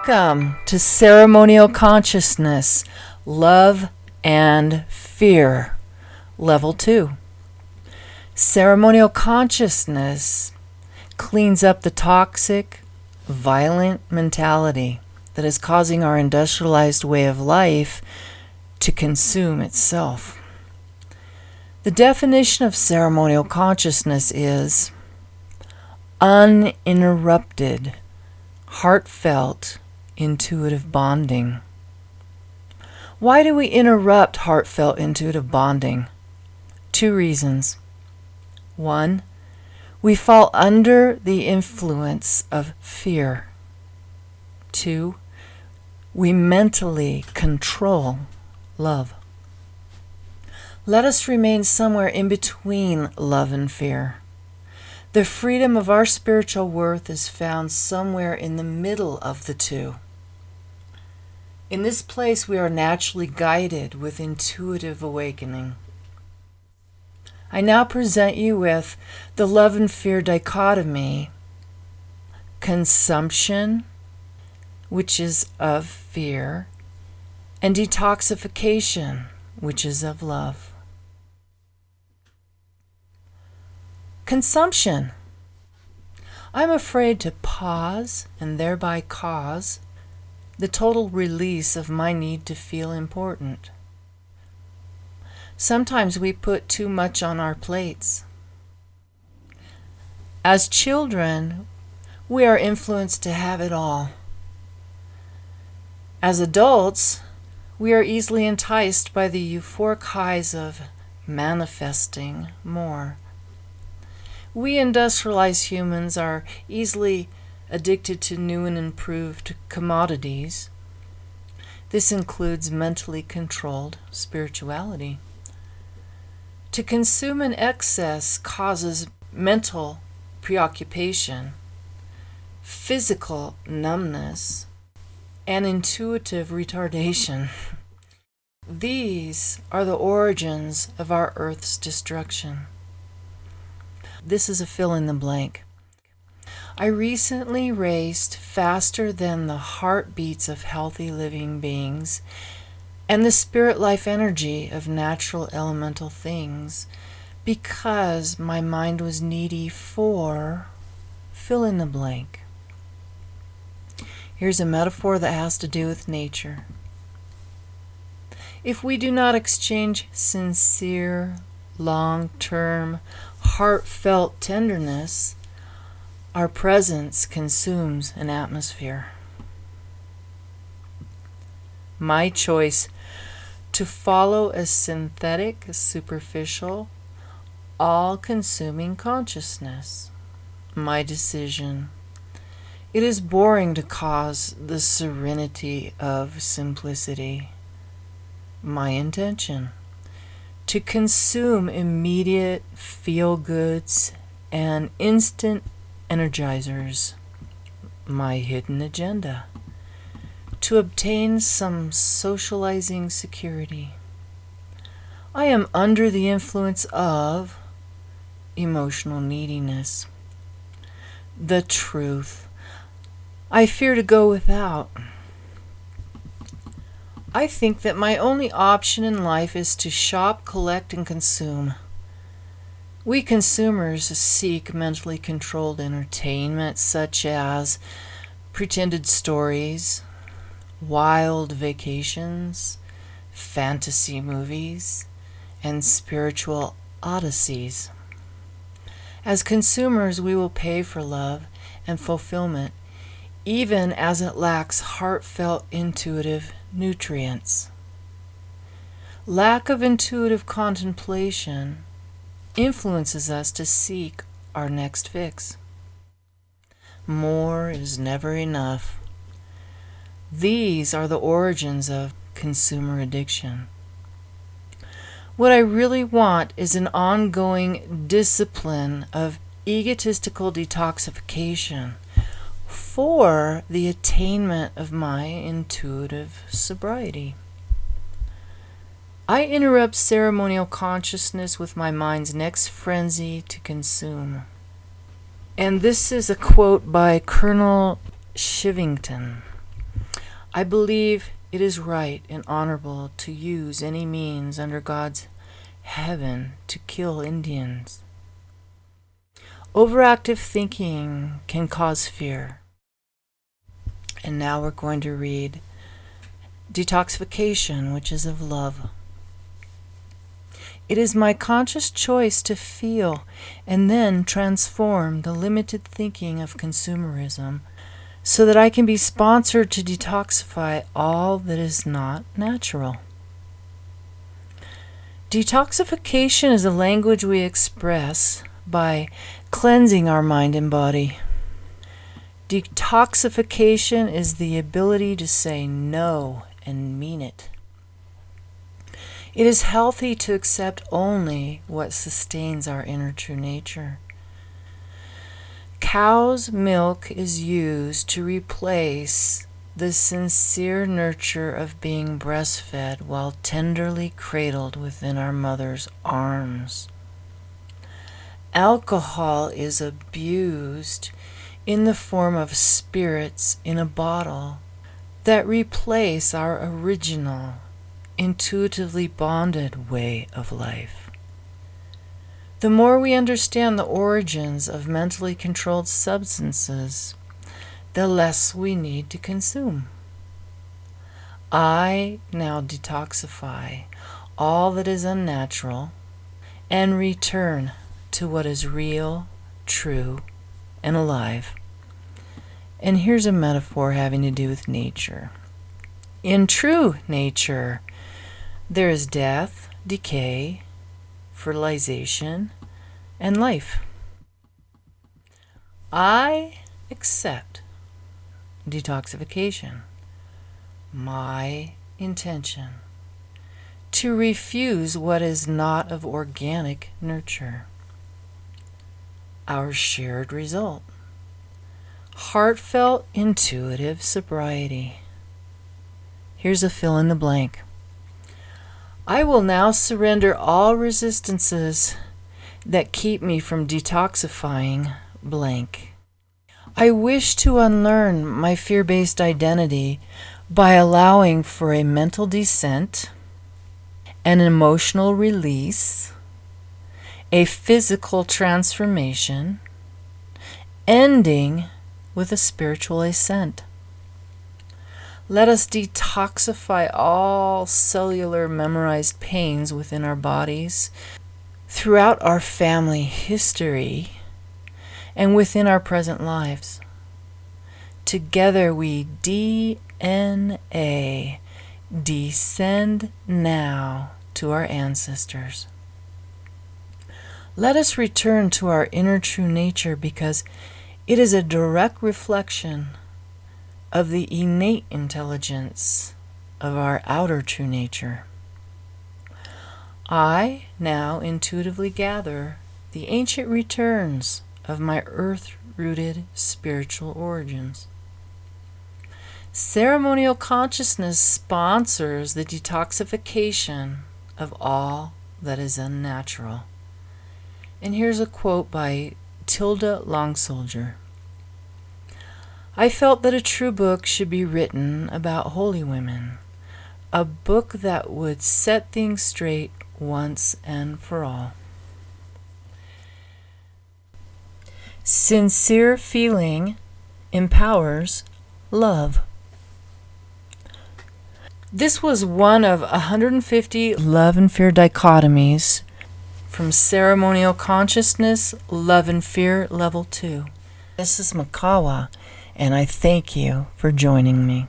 Welcome to Ceremonial Consciousness, Love and Fear, Level 2. Ceremonial Consciousness cleans up the toxic, violent mentality that is causing our industrialized way of life to consume itself. The definition of ceremonial consciousness is uninterrupted, heartfelt, intuitive bonding. Why do we interrupt heartfelt, intuitive bonding? 2 reasons. 1, we fall under the influence of fear. 2, we mentally control love. Let us remain somewhere in between love and fear. The freedom of our spiritual worth is found somewhere in the middle of the two. In this place, we are naturally guided with intuitive awakening. I now present you with the love and fear dichotomy: consumption, which is of fear, and detoxification, which is of love. Consumption. I'm afraid to pause and thereby cause the total release of my need to feel important. Sometimes we put too much on our plates. As children, we are influenced to have it all. As adults, we are easily enticed by the euphoric highs of manifesting more. We industrialized humans are easily addicted to new and improved commodities. This includes mentally controlled spirituality. To consume in excess causes mental preoccupation, physical numbness, and intuitive retardation. These are the origins of our Earth's destruction. This is a fill in the blank. I recently raced faster than the heartbeats of healthy living beings and the spirit life energy of natural elemental things because my mind was needy for fill in the blank. Here's a metaphor that has to do with nature. If we do not exchange sincere, long-term, heartfelt tenderness, our presence consumes an atmosphere. My choice to follow a synthetic, superficial, all-consuming consciousness. My decision. It is boring to cause the serenity of simplicity. My intention. To consume immediate feel-goods and instant energizers. My hidden agenda. To obtain some socializing security. I am under the influence of emotional neediness. The truth. I fear to go without. I think that my only option in life is to shop, collect, and consume. We consumers seek mentally controlled entertainment such as pretended stories, wild vacations, fantasy movies, and spiritual odysseys. As consumers, we will pay for love and fulfillment, even as it lacks heartfelt, intuitive nutrients. Lack of intuitive contemplation influences us to seek our next fix. More is never enough. These are the origins of consumer addiction. What I really want is an ongoing discipline of egotistical detoxification for the attainment of my intuitive sobriety. I interrupt ceremonial consciousness with my mind's next frenzy to consume. And this is a quote by Colonel Shivington. I believe it is right and honorable to use any means under God's heaven to kill Indians. Overactive thinking can cause fear. And now we're going to read Detoxification, which is of love. It is my conscious choice to feel and then transform the limited thinking of consumerism so that I can be sponsored to detoxify all that is not natural. Detoxification is a language we express by cleansing our mind and body. Detoxification is the ability to say no and mean it. It is healthy to accept only what sustains our inner true nature. Cow's milk is used to replace the sincere nurture of being breastfed while tenderly cradled within our mother's arms. Alcohol is abused in the form of spirits in a bottle that replace our original, intuitively bonded way of life. The more we understand the origins of mentally controlled substances, the less we need to consume. I now detoxify all that is unnatural and return to what is real, true, and alive. And here's a metaphor having to do with nature. In true nature, there is death, decay, fertilization, and life. I accept detoxification, my intention, to refuse what is not of organic nurture. Our shared result: heartfelt, intuitive sobriety. Here's a fill in the blank. I will now surrender all resistances that keep me from detoxifying blank. I wish to unlearn my fear-based identity by allowing for a mental descent, an emotional release, a physical transformation, ending with a spiritual ascent. Let us detoxify all cellular memorized pains within our bodies, throughout our family history, and within our present lives. Together we DNA descend now to our ancestors. Let us return to our inner true nature because it is a direct reflection of the innate intelligence of our outer true nature. I now intuitively gather the ancient returns of my earth-rooted spiritual origins. Ceremonial consciousness sponsors the detoxification of all that is unnatural. And here's a quote by Tilda Longsoldier. I felt that a true book should be written about holy women, a book that would set things straight once and for all. Sincere feeling empowers love. This was one of 150 love and fear dichotomies from Ceremonial Consciousness Love and Fear Level 2. This is Makawa, and I thank you for joining me.